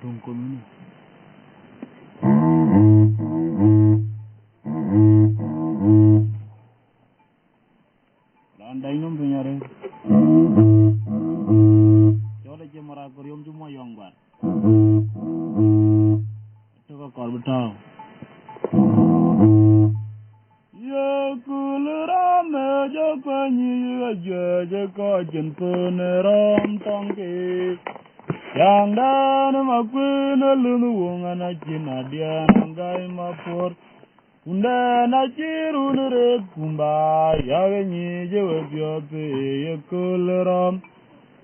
tung komuni landai nom penyare jole je mara koryom cuma yong bar itu ko korbetau ya kulrame japanyi aja ko jenpeneram tangke yang dan makwena lunu wongana cina dia nanggai mapor unda na ciru nere kumba ya genyi jewe biote ya kulram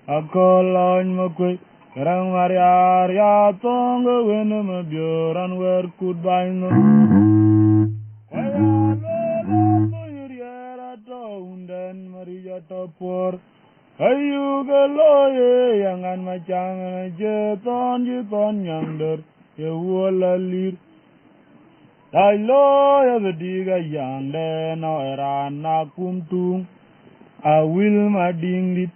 akolon makwe kerang mariar ya tonga wena mabioran wer kudbaino kaya lola tuyuriera to undan marija topor ayu galoye yangan macang jeton nyangder ye wolalir dai lo ya bediga yande no erana kumtung awil madingdit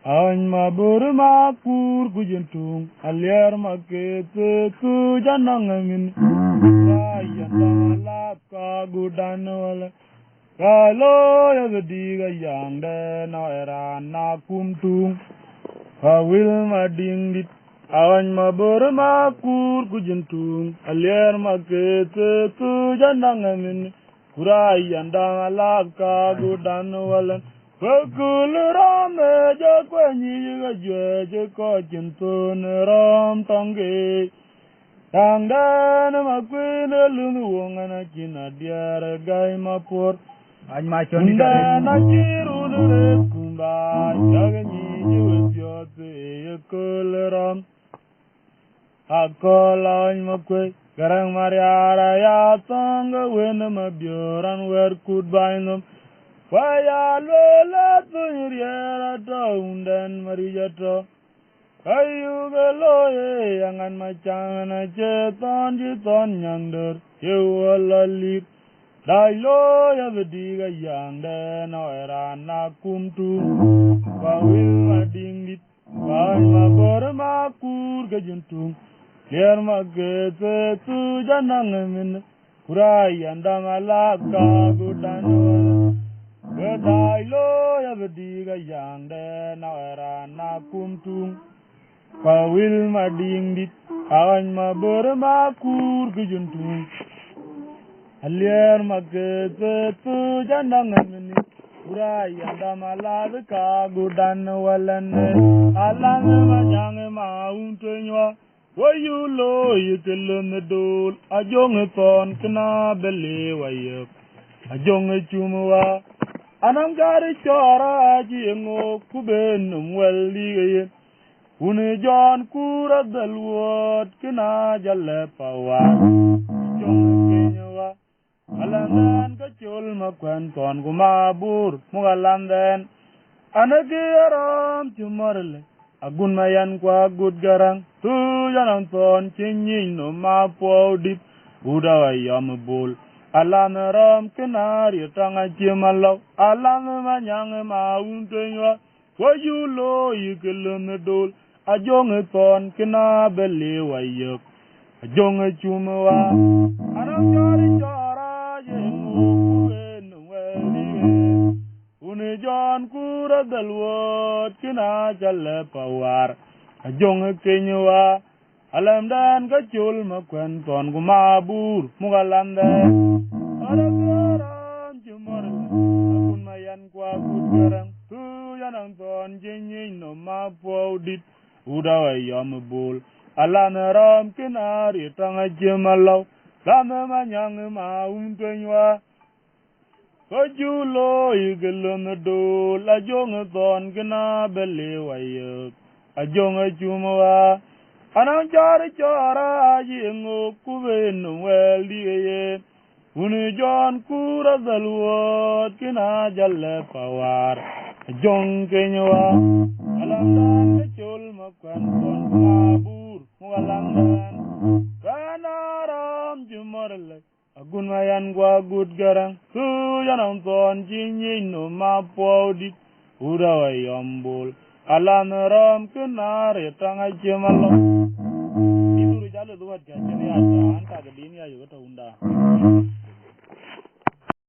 awan mabur makur kujentung aliar makete ku janangamin ayan la ka gudan wala kalau ya bediga yande no erana kumtung awil madingdit awan mabur makur kujentung aliar makete tu janangamin kurai andang alaka gudan walan fakul rame jakwanyi gaje ko jentun ram tangge tangdan makwene lunu wongana cina diara gai mapor unda na ciru dure kumba jaganyi jiwesyote yakul ram akolon makwe garang mariara ya tanga wena mabioran wer kudbainum waya lola tuyuriera taundan marijato ayu galoye yangan macangana ceton jiton nyangder yewalalir dailo ya bediga yangde no erana kumtu bawil madingdit bawan mabor makur gejuntung liar magete tu janangamin kurai andang alaka gudanol bedailo ya bediga yangde na erana kumtung kawil madingdit awan mabor makur gejuntung liar magete tu janangamin kurai andang alaka gudanwalan alang manyang mauntunywa wayulo yikelun dul ajong ton kena beli wayep ajong chumwa anam gari chora jingo kuben mweli uni jon kura dalwot kena jale pawa ajong kenywa alandan kachul makwan ton kumabur mugalandan anagiram chumarle agun mayan kwa gud garang tu janang ton chinyin no ma po dip udawa yam bol alan ram kenari tanga chimalo alan manyang ma untenwa wayulo yikelun dol ajong ton kena beli wayep ajong chumwa anang jari chara yengu wen weli uni jon kura dalwot kina jale pawar ajong kenywa alamdan kachul makwen ton kumabur mugalande aragaran jumar akun mayan kwa kudgarang tu yanang ton jenyin no mapaudit udawa yambul alana ram kinari tanga jemalaw lana manyang mauntenywa ajulo igelun dol ajong ton kina beli wayek ajong chumwa anang jari chora jingo kuben weldiye uni jon kura dalwot kina jale pawar ajong kenywa alandan kechul makwan ton mabur mugalandan kanaram jumarle agun mayan gua gud garang tu yanang ton jinyin no mapodit udawa yambul alan ram kenare tanga jemalo Iduru jalo duat ka chiri ata anta ga dini ya yugo ta unda.